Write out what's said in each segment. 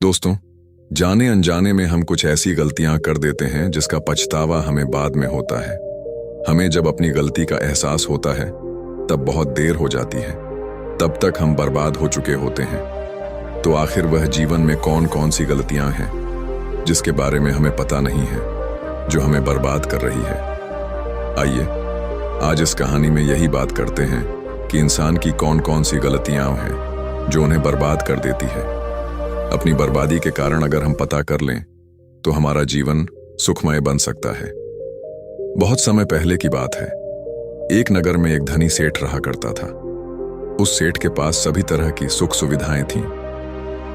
दोस्तों, जाने अनजाने में हम कुछ ऐसी गलतियां कर देते हैं जिसका पछतावा हमें बाद में होता है। हमें जब अपनी गलती का एहसास होता है तब बहुत देर हो जाती है। तब तक हम बर्बाद हो चुके होते हैं। तो आखिर वह जीवन में कौन कौन सी गलतियां हैं जिसके बारे में हमें पता नहीं है, जो हमें बर्बाद कर रही है। आइए आज इस कहानी में यही बात करते हैं कि इंसान की कौन कौन सी गलतियां हैं जो उन्हें बर्बाद कर देती है। अपनी बर्बादी के कारण अगर हम पता कर लें तो हमारा जीवन सुखमय बन सकता है। बहुत समय पहले की बात है। एक नगर में एक धनी सेठ रहा करता था। उस सेठ के पास सभी तरह की सुख सुविधाएं थीं,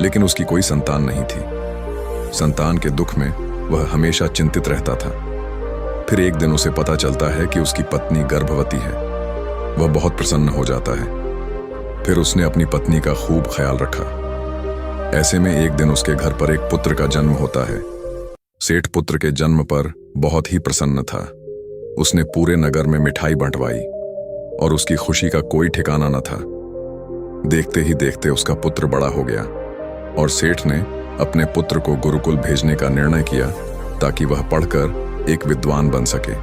लेकिन उसकी कोई संतान नहीं थी। संतान के दुख में वह हमेशा चिंतित रहता था। फिर एक दिन उसे पता चलता है कि उसकी पत्नी गर्भवती है। वह बहुत प्रसन्न हो जाता है। फिर उसने अपनी पत्नी का खूब ख्याल रखा। ऐसे में एक दिन उसके घर पर एक पुत्र का जन्म होता है। सेठ पुत्र के जन्म पर बहुत ही प्रसन्न था। उसने पूरे नगर में मिठाई बंटवाई और उसकी खुशी का कोई ठिकाना न था। देखते ही देखते उसका पुत्र बड़ा हो गया और सेठ ने अपने पुत्र को गुरुकुल भेजने का निर्णय किया ताकि वह पढ़कर एक विद्वान बन सके।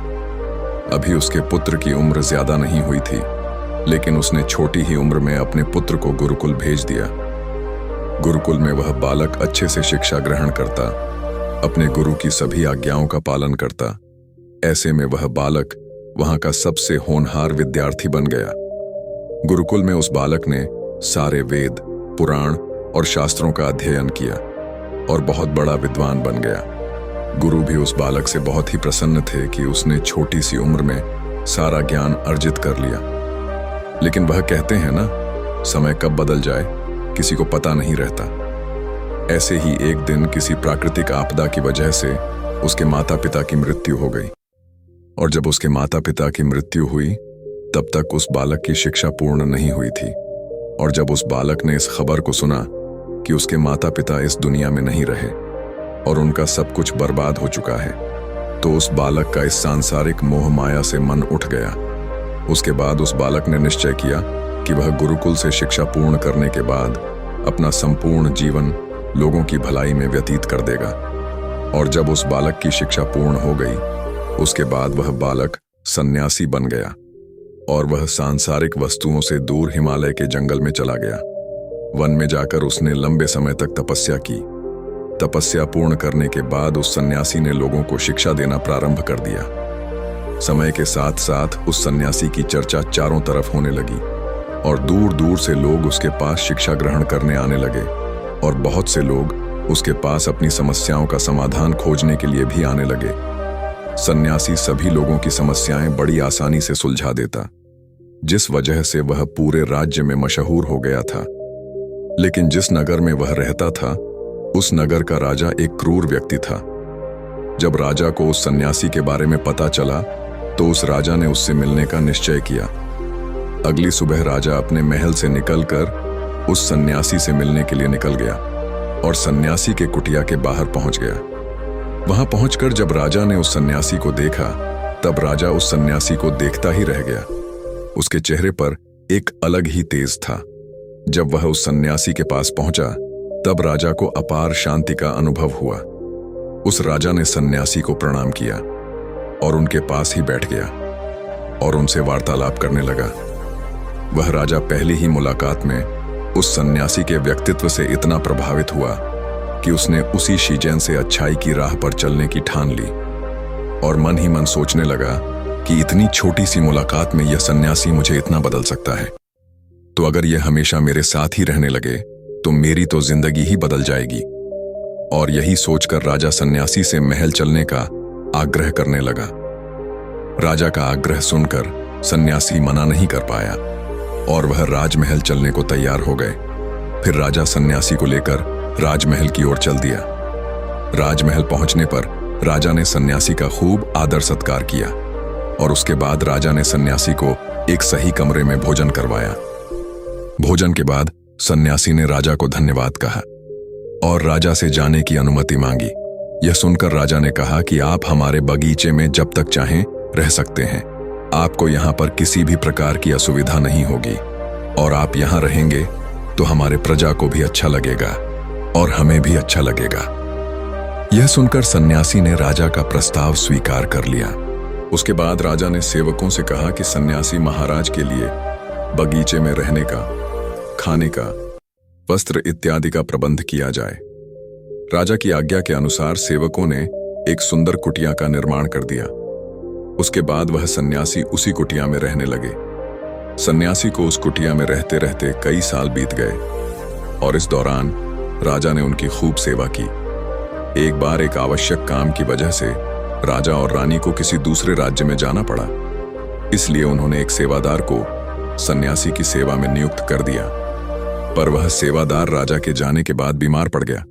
अभी उसके पुत्र की उम्र ज्यादा नहीं हुई थी, लेकिन उसने छोटी ही उम्र में अपने पुत्र को गुरुकुल भेज दिया। गुरुकुल में वह बालक अच्छे से शिक्षा ग्रहण करता, अपने गुरु की सभी आज्ञाओं का पालन करता। ऐसे में वह बालक वहां का सबसे होनहार विद्यार्थी बन गया। गुरुकुल में उस बालक ने सारे वेद, पुराण और शास्त्रों का अध्ययन किया और बहुत बड़ा विद्वान बन गया। गुरु भी उस बालक से बहुत ही प्रसन्न थे कि उसने छोटी सी उम्र में सारा ज्ञान अर्जित कर लिया। लेकिन वह कहते हैं ना, समय कब बदल जाए किसी को पता नहीं रहता। ऐसे ही एक दिन किसी प्राकृतिक आपदा की वजह से उसके माता पिता की मृत्यु हो गई। और जब उसके माता पिता की मृत्यु हुई तब तक उस बालक की शिक्षा पूर्ण नहीं हुई थी। और जब उस बालक ने इस खबर को सुना कि उसके माता पिता इस दुनिया में नहीं रहे और उनका सब कुछ बर्बाद हो चुका है, तो उस बालक का इस सांसारिक मोह माया से मन उठ गया। उसके बाद उस बालक ने निश्चय किया कि वह गुरुकुल से शिक्षा पूर्ण करने के बाद अपना संपूर्ण जीवन लोगों की भलाई में व्यतीत कर देगा। और जब उस बालक की शिक्षा पूर्ण हो गई, उसके बाद वह बालक सन्यासी बन गया और वह सांसारिक वस्तुओं से दूर हिमालय के जंगल में चला गया। वन में जाकर उसने लंबे समय तक तपस्या की। तपस्या पूर्ण करने के बाद उस सन्यासी ने लोगों को शिक्षा देना प्रारंभ कर दिया। समय के साथ साथ उस सन्यासी की चर्चा चारों तरफ होने लगी और दूर दूर से लोग उसके पास शिक्षा ग्रहण करने आने लगे और बहुत से लोग उसके पास अपनी समस्याओं का समाधान खोजने के लिए भी आने लगे। सन्यासी सभी लोगों की समस्याएं बड़ी आसानी से सुलझा देता, जिस वजह से वह पूरे राज्य में मशहूर हो गया था। लेकिन जिस नगर में वह रहता था, उस नगर का राजा एक क्रूर व्यक्ति था। जब राजा को उस सन्यासी के बारे में पता चला तो उस राजा ने उससे मिलने का निश्चय किया। अगली सुबह राजा अपने महल से निकलकर उस सन्यासी से मिलने के लिए निकल गया और सन्यासी के कुटिया के बाहर पहुंच गया। वहां पहुंचकर जब राजा ने उस सन्यासी को देखा, तब राजा उस सन्यासी को देखता ही रह गया। उसके चेहरे पर एक अलग ही तेज था। जब वह उस सन्यासी के पास पहुंचा, तब राजा को अपार शांति का अनुभव हुआ। उस राजा ने सन्यासी को प्रणाम किया और उनके पास ही बैठ गया और उनसे वार्तालाप करने लगा। वह राजा पहली ही मुलाकात में उस सन्यासी के व्यक्तित्व से इतना प्रभावित हुआ कि उसने उसी शीजन से अच्छाई की राह पर चलने की ठान ली और मन ही मन सोचने लगा कि इतनी छोटी सी मुलाकात में यह सन्यासी मुझे इतना बदल सकता है, तो अगर यह हमेशा मेरे साथ ही रहने लगे तो मेरी तो जिंदगी ही बदल जाएगी। और यही सोचकर राजा सन्यासी से महल चलने का आग्रह करने लगा। राजा का आग्रह सुनकर सन्यासी मना नहीं कर पाया और वह राजमहल चलने को तैयार हो गए। फिर राजा सन्यासी को लेकर राजमहल की ओर चल दिया। राजमहल पहुंचने पर राजा ने सन्यासी का खूब आदर सत्कार किया और उसके बाद राजा ने सन्यासी को एक सही कमरे में भोजन करवाया। भोजन के बाद सन्यासी ने राजा को धन्यवाद कहा और राजा से जाने की अनुमति मांगी। यह सुनकर राजा ने कहा कि आप हमारे बगीचे में जब तक चाहें रह सकते हैं। आपको यहाँ पर किसी भी प्रकार की असुविधा नहीं होगी और आप यहाँ रहेंगे तो हमारे प्रजा को भी अच्छा लगेगा। और हमें भी अच्छा लगेगा। यह सुनकर सन्यासी ने राजा का प्रस्ताव स्वीकार कर लिया। उसके बाद राजा ने सेवकों से कहा कि सन्यासी महाराज के लिए बगीचे में रहने का, खाने का, वस्त्र इत्यादि का प्रबंध किया जाए। राजा की आज्ञा के अनुसार सेवकों ने एक सुंदर कुटिया का निर्माण कर दिया। उसके बाद वह सन्यासी उसी कुटिया में रहने लगे। सन्यासी को उस कुटिया में रहते रहते कई साल बीत गए और इस दौरान राजा ने उनकी खूब सेवा की। एक बार एक आवश्यक काम की वजह से राजा और रानी को किसी दूसरे राज्य में जाना पड़ा, इसलिए उन्होंने एक सेवादार को सन्यासी की सेवा में नियुक्त कर दिया। पर वह सेवादार राजा के जाने के बाद बीमार पड़ गया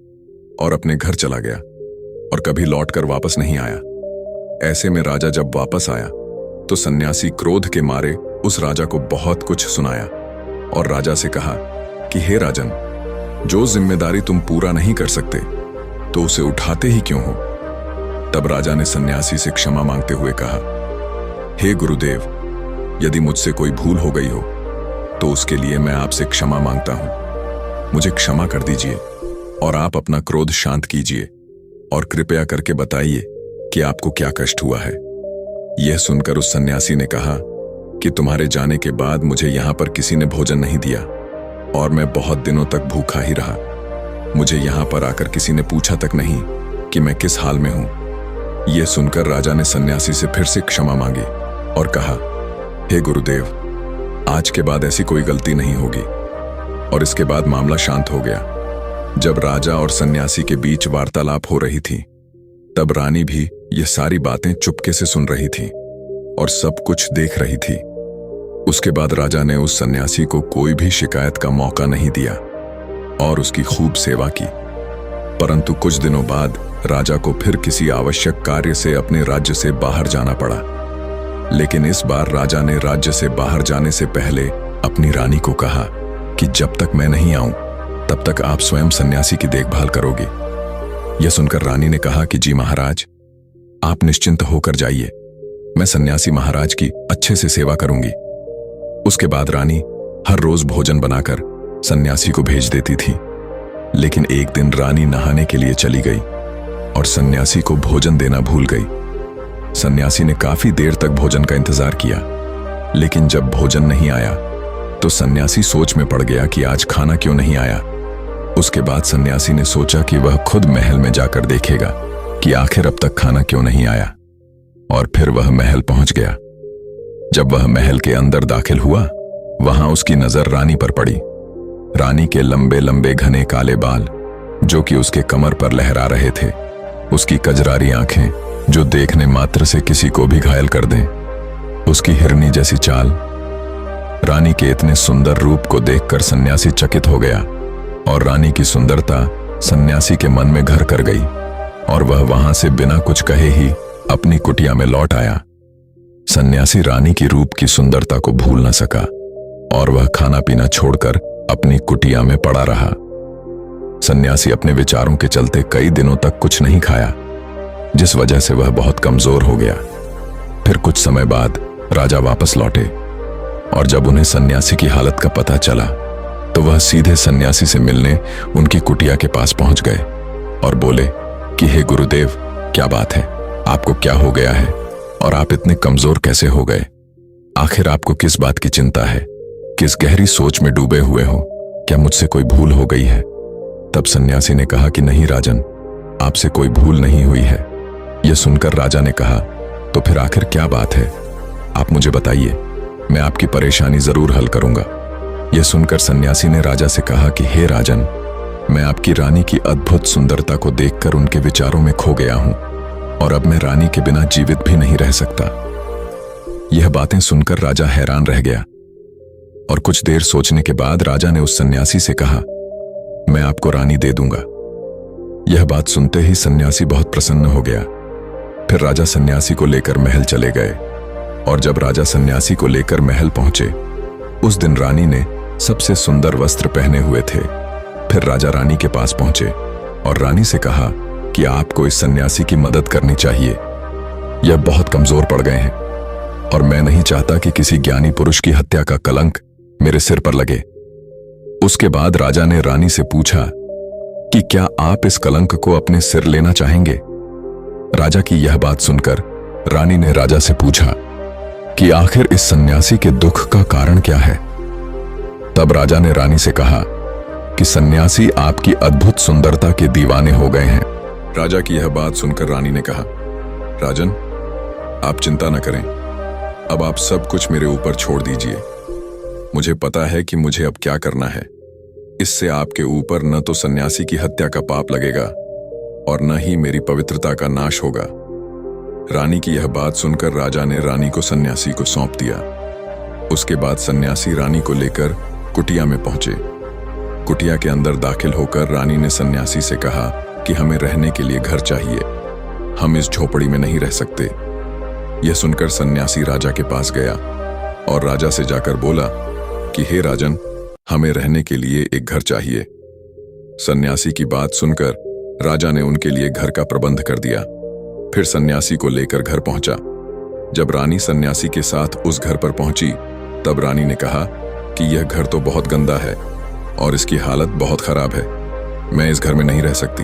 और अपने घर चला गया और कभी लौटकर वापस नहीं आया। ऐसे में राजा जब वापस आया तो सन्यासी क्रोध के मारे उस राजा को बहुत कुछ सुनाया और राजा से कहा कि हे राजन, जो जिम्मेदारी तुम पूरा नहीं कर सकते तो उसे उठाते ही क्यों हो। तब राजा ने सन्यासी से क्षमा मांगते हुए कहा, हे गुरुदेव, यदि मुझसे कोई भूल हो गई हो तो उसके लिए मैं आपसे क्षमा मांगता हूं। मुझे क्षमा कर दीजिए और आप अपना क्रोध शांत कीजिए और कृपया करके बताइए कि आपको क्या कष्ट हुआ है। यह सुनकर उस सन्यासी ने कहा कि तुम्हारे जाने के बाद मुझे यहां पर किसी ने भोजन नहीं दिया और मैं बहुत दिनों तक भूखा ही रहा। मुझे यहां पर आकर किसी ने पूछा तक नहीं कि मैं किस हाल में हूं। यह सुनकर राजा ने सन्यासी से फिर से क्षमा मांगी और कहा, हे गुरुदेव, आज के बाद ऐसी कोई गलती नहीं होगी। और इसके बाद मामला शांत हो गया। जब राजा और सन्यासी के बीच वार्तालाप हो रही थी तब रानी भी ये सारी बातें चुपके से सुन रही थी और सब कुछ देख रही थी। उसके बाद राजा ने उस सन्यासी को कोई भी शिकायत का मौका नहीं दिया और उसकी खूब सेवा की। परंतु कुछ दिनों बाद राजा को फिर किसी आवश्यक कार्य से अपने राज्य से बाहर जाना पड़ा। लेकिन इस बार राजा ने राज्य से बाहर जाने से पहले अपनी रानी को कहा कि जब तक मैं नहीं आऊं तब तक आप स्वयं सन्यासी की देखभाल करोगी। यह सुनकर रानी ने कहा कि जी महाराज, आप निश्चिंत होकर जाइए, मैं सन्यासी महाराज की अच्छे से सेवा करूंगी। उसके बाद रानी हर रोज भोजन बनाकर सन्यासी को भेज देती थी। लेकिन एक दिन रानी नहाने के लिए चली गई और सन्यासी को भोजन देना भूल गई। सन्यासी ने काफी देर तक भोजन का इंतजार किया, लेकिन जब भोजन नहीं आया तो सन्यासी सोच में पड़ गया कि आज खाना क्यों नहीं आया। उसके बाद सन्यासी ने सोचा कि वह खुद महल में जाकर देखेगा कि आखिर अब तक खाना क्यों नहीं आया। और फिर वह महल पहुंच गया। जब वह महल के अंदर दाखिल हुआ, वहां उसकी नजर रानी पर पड़ी। रानी के लंबे लंबे घने काले बाल जो कि उसके कमर पर लहरा रहे थे, उसकी कजरारी आंखें जो देखने मात्र से किसी को भी घायल कर दें, उसकी हिरनी जैसी चाल। रानी के इतने सुंदर रूप को देखकर सन्यासी चकित हो गया और रानी की सुंदरता सन्यासी के मन में घर कर गई और वह वहां से बिना कुछ कहे ही अपनी कुटिया में लौट आया। सन्यासी रानी की रूप की सुंदरता को भूल न सका और वह खाना पीना छोड़कर अपनी कुटिया में पड़ा रहा। सन्यासी अपने विचारों के चलते कई दिनों तक कुछ नहीं खाया, जिस वजह से वह बहुत कमजोर हो गया। फिर कुछ समय बाद राजा वापस लौटे और जब उन्हें सन्यासी की हालत का पता चला तो वह सीधे सन्यासी से मिलने उनकी कुटिया के पास पहुंच गए और बोले कि हे गुरुदेव, क्या बात है, आपको क्या हो गया है और आप इतने कमजोर कैसे हो गए? आखिर आपको किस बात की चिंता है? किस गहरी सोच में डूबे हुए हो? क्या मुझसे कोई भूल हो गई है? तब सन्यासी ने कहा कि नहीं राजन, आपसे कोई भूल नहीं हुई है। यह सुनकर राजा ने कहा, तो फिर आखिर क्या बात है? आप मुझे बताइए, मैं आपकी परेशानी जरूर हल करूंगा। यह सुनकर सन्यासी ने राजा से कहा कि हे राजन, मैं आपकी रानी की अद्भुत सुंदरता को देखकर उनके विचारों में खो गया हूं और अब मैं रानी के बिना जीवित भी नहीं रह सकता। यह बातें सुनकर राजा हैरान रह गया और कुछ देर सोचने के बाद राजा ने उस सन्यासी से कहा, मैं आपको रानी दे दूंगा। यह बात सुनते ही सन्यासी बहुत प्रसन्न हो गया। फिर राजा सन्यासी को लेकर महल चले गए और जब राजा सन्यासी को लेकर महल पहुंचे, उस दिन रानी ने सबसे सुंदर वस्त्र पहने हुए थे। फिर राजा रानी के पास पहुंचे और रानी से कहा कि आपको इस सन्यासी की मदद करनी चाहिए। यह बहुत कमजोर पड़ गए हैं और मैं नहीं चाहता कि किसी ज्ञानी पुरुष की हत्या का कलंक मेरे सिर पर लगे। उसके बाद राजा ने रानी से पूछा कि क्या आप इस कलंक को अपने सिर लेना चाहेंगे। राजा की यह बात सुनकर रानी ने राजा से पूछा कि आखिर इस सन्यासी के दुख का कारण क्या है। तब राजा ने रानी से कहा कि सन्यासी आपकी अद्भुत सुंदरता के दीवाने हो गए हैं। राजा की यह बात सुनकर रानी ने कहा, राजन, आप चिंता न करें, अब आप सब कुछ मेरे ऊपर छोड़ दीजिए। मुझे पता है कि मुझे अब क्या करना है। इससे आपके ऊपर न तो सन्यासी की हत्या का पाप लगेगा और न ही मेरी पवित्रता का नाश होगा। रानी की यह बात सुनकर राजा ने रानी को सन्यासी को सौंप दिया। उसके बाद सन्यासी रानी को लेकर कुटिया में पहुंचे। कुटिया के अंदर दाखिल होकर रानी ने सन्यासी से कहा कि हमें रहने के लिए घर चाहिए, हम इस झोपड़ी में नहीं रह सकते। यह सुनकर सन्यासी राजा के पास गया और राजा से जाकर बोला कि हे राजन, हमें रहने के लिए एक घर चाहिए। सन्यासी की बात सुनकर राजा ने उनके लिए घर का प्रबंध कर दिया। फिर सन्यासी को लेकर घर पहुंचा। जब रानी सन्यासी के साथ उस घर पर पहुंची, तब रानी ने कहा कि यह घर तो बहुत गंदा है और इसकी हालत बहुत खराब है, मैं इस घर में नहीं रह सकती।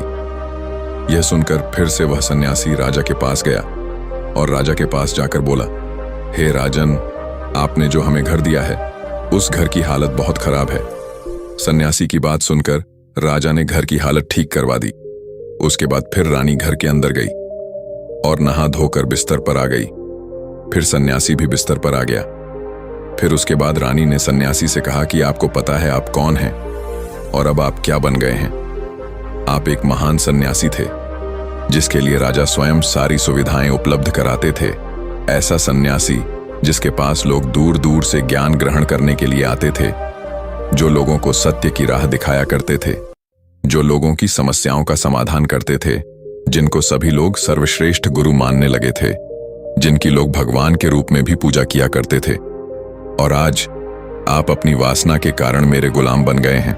यह सुनकर फिर से वह सन्यासी राजा के पास गया और राजा के पास जाकर बोला, हे राजन, आपने जो हमें घर दिया है उस घर की हालत बहुत खराब है। सन्यासी की बात सुनकर राजा ने घर की हालत ठीक करवा दी। उसके बाद फिर रानी घर के अंदर गई और नहा धोकर बिस्तर पर आ गई। फिर सन्यासी भी बिस्तर पर आ गया। फिर उसके बाद रानी ने सन्यासी से कहा कि आपको पता है आप कौन हैं और अब आप क्या बन गए हैं। आप एक महान सन्यासी थे जिसके लिए राजा स्वयं सारी सुविधाएं उपलब्ध कराते थे। ऐसा सन्यासी जिसके पास लोग दूर दूर से ज्ञान ग्रहण करने के लिए आते थे, जो लोगों को सत्य की राह दिखाया करते थे, जो लोगों की समस्याओं का समाधान करते थे, जिनको सभी लोग सर्वश्रेष्ठ गुरु मानने लगे थे, जिनकी लोग भगवान के रूप में भी पूजा किया करते थे। और आज आप अपनी वासना के कारण मेरे गुलाम बन गए हैं।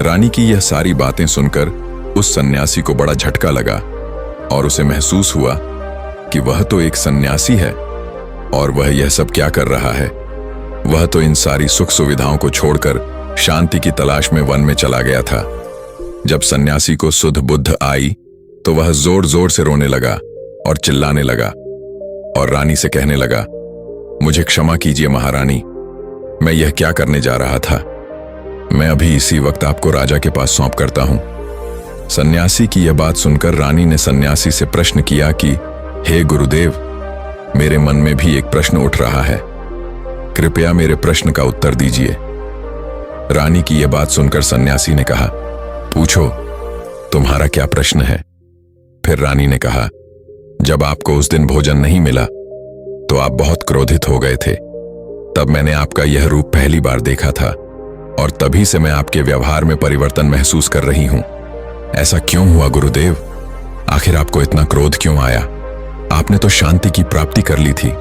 रानी की यह सारी बातें सुनकर उस सन्यासी को बड़ा झटका लगा और उसे महसूस हुआ कि वह तो एक सन्यासी है और वह यह सब क्या कर रहा है। वह तो इन सारी सुख सुविधाओं को छोड़कर शांति की तलाश में वन में चला गया था। जब सन्यासी को सुध बुद्ध आई तो वह जोर जोर से रोने लगा और चिल्लाने लगा और रानी से कहने लगा, मुझे क्षमा कीजिए महारानी, मैं यह क्या करने जा रहा था। मैं अभी इसी वक्त आपको राजा के पास सौंप करता हूं। सन्यासी की यह बात सुनकर रानी ने सन्यासी से प्रश्न किया कि हे गुरुदेव, मेरे मन में भी एक प्रश्न उठ रहा है, कृपया मेरे प्रश्न का उत्तर दीजिए। रानी की यह बात सुनकर सन्यासी ने कहा, पूछो, तुम्हारा क्या प्रश्न है। फिर रानी ने कहा, जब आपको उस दिन भोजन नहीं मिला तो आप बहुत क्रोधित हो गए थे। तब मैंने आपका यह रूप पहली बार देखा था और तभी से मैं आपके व्यवहार में परिवर्तन महसूस कर रही हूं। ऐसा क्यों हुआ गुरुदेव? आखिर आपको इतना क्रोध क्यों आया? आपने तो शांति की प्राप्ति कर ली थी।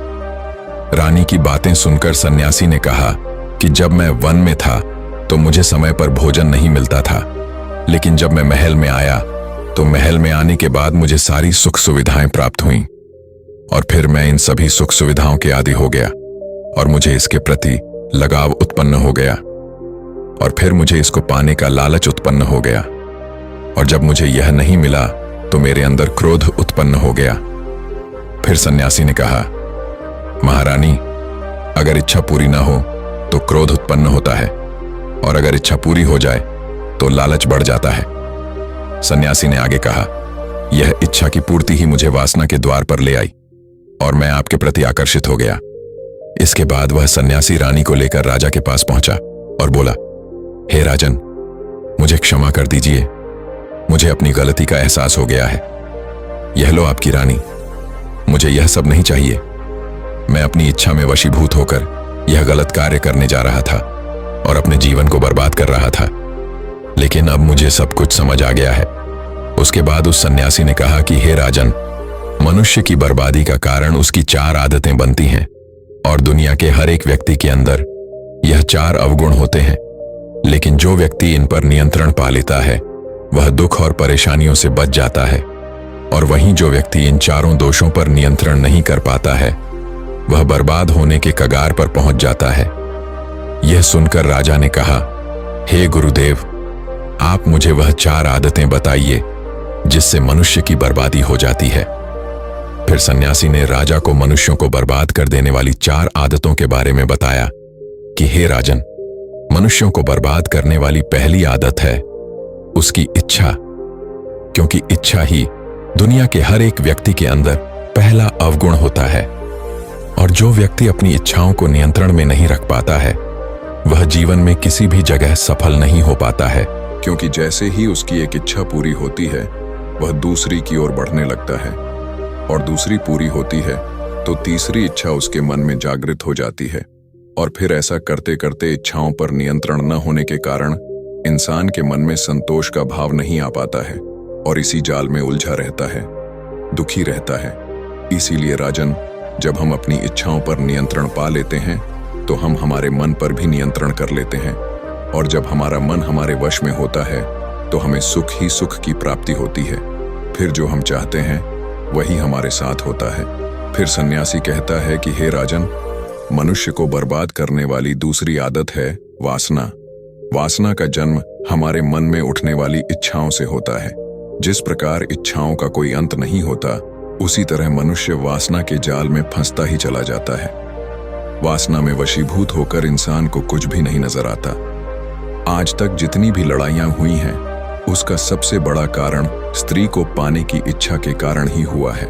रानी की बातें सुनकर सन्यासी ने कहा कि जब मैं वन में था तो मुझे समय पर भोजन नहीं मिलता था, लेकिन जब मैं महल में आया तो महल में आने के बाद मुझे सारी सुख सुविधाएं प्राप्त हुईं और फिर मैं इन सभी सुख सुविधाओं के आदी हो गया और मुझे इसके प्रति लगाव उत्पन्न हो गया और फिर मुझे इसको पाने का लालच उत्पन्न हो गया और जब मुझे यह नहीं मिला तो मेरे अंदर क्रोध उत्पन्न हो गया। फिर सन्यासी ने कहा, महारानी, अगर इच्छा पूरी ना हो तो क्रोध उत्पन्न होता है और अगर इच्छा पूरी हो जाए तो लालच बढ़ जाता है। सन्यासी ने आगे कहा, यह इच्छा की पूर्ति ही मुझे वासना के द्वार पर ले आई और मैं आपके प्रति आकर्षित हो गया। इसके बाद वह सन्यासी रानी को लेकर राजा के पास पहुंचा और बोला, हे राजन, मुझे क्षमा कर दीजिए, मुझे अपनी गलती का एहसास हो गया है। यह लो आपकी रानी, मुझे यह सब नहीं चाहिए। मैं अपनी इच्छा में वशीभूत होकर यह गलत कार्य करने जा रहा था और अपने जीवन को बर्बाद कर रहा था, लेकिन अब मुझे सब कुछ समझ आ गया है। उसके बाद उस सन्यासी ने कहा कि हे राजन, मनुष्य की बर्बादी का कारण उसकी 4 आदतें बनती हैं और दुनिया के हर एक व्यक्ति के अंदर यह 4 अवगुण होते हैं, लेकिन जो व्यक्ति इन पर नियंत्रण पा लेता है वह दुख और परेशानियों से बच जाता है और वहीं जो व्यक्ति इन 4 दोषों पर नियंत्रण नहीं कर पाता है वह बर्बाद होने के कगार पर पहुंच जाता है। यह सुनकर राजा ने कहा, हे गुरुदेव, आप मुझे वह 4 आदतें बताइए जिससे मनुष्य की बर्बादी हो जाती है। फिर सन्यासी ने राजा को मनुष्यों को बर्बाद कर देने वाली 4 आदतों के बारे में बताया कि हे राजन, मनुष्यों को बर्बाद करने वाली पहली आदत है उसकी इच्छा, क्योंकि इच्छा ही दुनिया के हर एक व्यक्ति के अंदर पहला अवगुण होता है। और जो व्यक्ति अपनी इच्छाओं को नियंत्रण में नहीं रख पाता है वह जीवन में किसी भी जगह सफल नहीं हो पाता है, क्योंकि जैसे ही उसकी एक इच्छा पूरी होती है वह दूसरी की ओर बढ़ने लगता है, और दूसरी पूरी होती है तो तीसरी इच्छा उसके मन में जागृत हो जाती है, और फिर ऐसा करते करते इच्छाओं पर नियंत्रण न होने के कारण इंसान के मन में संतोष का भाव नहीं आ पाता है और इसी जाल में उलझा रहता है, दुखी रहता है। इसीलिए राजन, जब हम अपनी इच्छाओं पर नियंत्रण पा लेते हैं तो हम हमारे मन पर भी नियंत्रण कर लेते हैं, और जब हमारा मन हमारे वश में होता है तो हमें सुख ही सुख की प्राप्ति होती है। फिर जो हम चाहते हैं वही हमारे साथ होता है। फिर सन्यासी कहता है कि हे राजन, मनुष्य को बर्बाद करने वाली दूसरी आदत है वासना। वासना का जन्म हमारे मन में उठने वाली इच्छाओं से होता है। जिस प्रकार इच्छाओं का कोई अंत नहीं होता, उसी तरह मनुष्य वासना के जाल में फंसता ही चला जाता है। वासना में वशीभूत होकर इंसान को कुछ भी नहीं नजर आता। आज तक जितनी भी लड़ाइयां हुई हैं, उसका सबसे बड़ा कारण स्त्री को पाने की इच्छा के कारण ही हुआ है।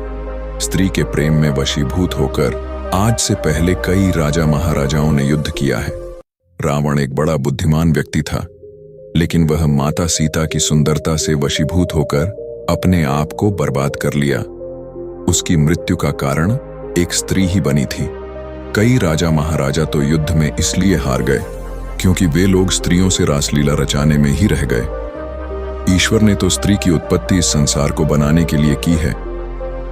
स्त्री के प्रेम में वशीभूत होकर आज से पहले कई राजा महाराजाओं ने युद्ध किया है। रावण एक बड़ा बुद्धिमान व्यक्ति था, लेकिन वह माता सीता की सुंदरता से वशीभूत होकर अपने आप को बर्बाद कर लिया। उसकी मृत्यु का कारण एक स्त्री ही बनी थी। कई राजा महाराजा तो युद्ध में इसलिए हार गए क्योंकि वे लोग स्त्रियों से रासलीला रचाने में ही रह गए। ईश्वर ने तो स्त्री की उत्पत्ति इस संसार को बनाने के लिए की है,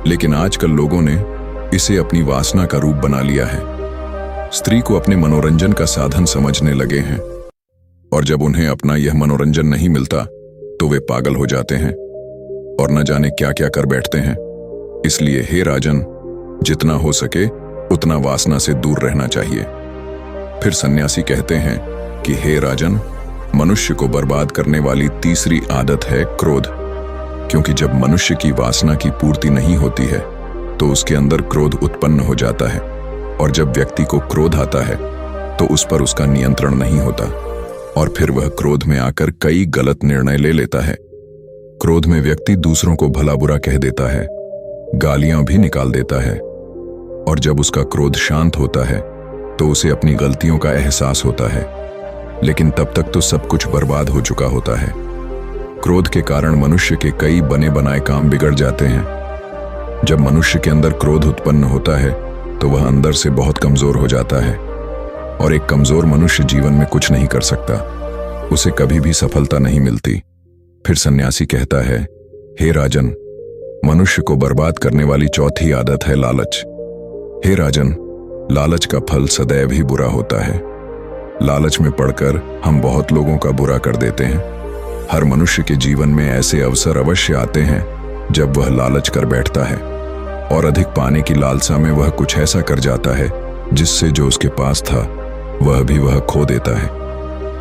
लेकिन आजकल लोगों ने इसे अपनी वासना का रूप बना लिया है। स्त्री को अपने मनोरंजन का साधन समझने लगे हैं, और जब उन्हें अपना यह मनोरंजन नहीं मिलता तो वे पागल हो जाते हैं और न जाने क्या क्या कर बैठते हैं। इसलिए हे राजन, जितना हो सके उतना वासना से दूर रहना चाहिए। फिर सन्यासी कहते हैं कि हे राजन, मनुष्य को बर्बाद करने वाली तीसरी आदत है क्रोध, क्योंकि जब मनुष्य की वासना की पूर्ति नहीं होती है तो उसके अंदर क्रोध उत्पन्न हो जाता है, और जब व्यक्ति को क्रोध आता है तो उस पर उसका नियंत्रण नहीं होता, और फिर वह क्रोध में आकर कई गलत निर्णय ले लेता है। क्रोध में व्यक्ति दूसरों को भला बुरा कह देता है, गालियां भी निकाल देता है, और जब उसका क्रोध शांत होता है तो उसे अपनी गलतियों का एहसास होता है, लेकिन तब तक तो सब कुछ बर्बाद हो चुका होता है। क्रोध के कारण मनुष्य के कई बने बनाए काम बिगड़ जाते हैं। जब मनुष्य के अंदर क्रोध उत्पन्न होता है तो वह अंदर से बहुत कमजोर हो जाता है, और एक कमजोर मनुष्य जीवन में कुछ नहीं कर सकता, उसे कभी भी सफलता नहीं मिलती। फिर सन्यासी कहता है, हे राजन, मनुष्य को बर्बाद करने वाली चौथी आदत है लालच। हे राजन, लालच का फल सदैव ही बुरा होता है। लालच में पड़कर हम बहुत लोगों का बुरा कर देते हैं। हर मनुष्य के जीवन में ऐसे अवसर अवश्य आते हैं जब वह लालच कर बैठता है, और अधिक पाने की लालसा में वह कुछ ऐसा कर जाता है जिससे जो उसके पास था वह खो देता है।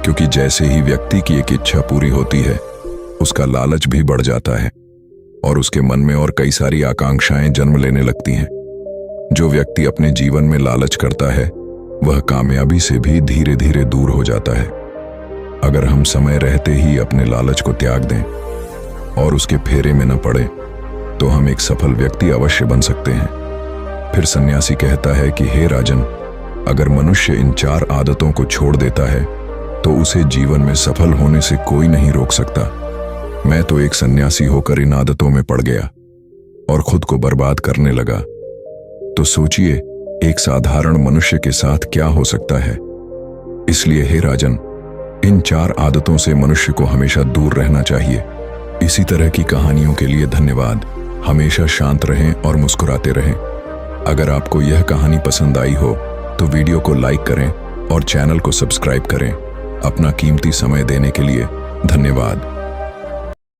क्योंकि जैसे ही व्यक्ति की एक इच्छा पूरी होती है, उसका लालच भी बढ़ जाता है, और उसके मन में और कई सारी आकांक्षाएं जन्म लेने लगती हैं। जो व्यक्ति अपने जीवन में लालच करता है वह कामयाबी से भी धीरे धीरे दूर हो जाता है। अगर हम समय रहते ही अपने लालच को त्याग दें और उसके फेरे में न पड़े तो हम एक सफल व्यक्ति अवश्य बन सकते हैं। फिर सन्यासी कहता है कि हे राजन, अगर मनुष्य इन 4 आदतों को छोड़ देता है तो उसे जीवन में सफल होने से कोई नहीं रोक सकता। मैं तो एक सन्यासी होकर इन आदतों में पड़ गया और खुद को बर्बाद करने लगा। तो सोचिए एक साधारण मनुष्य के साथ क्या हो सकता है। इसलिए हे राजन, इन 4 आदतों से मनुष्य को हमेशा दूर रहना चाहिए। इसी तरह की कहानियों के लिए धन्यवाद। हमेशा शांत रहें और मुस्कुराते रहें। अगर आपको यह कहानी पसंद आई हो तो वीडियो को लाइक करें और चैनल को सब्सक्राइब करें। अपना कीमती समय देने के लिए धन्यवाद।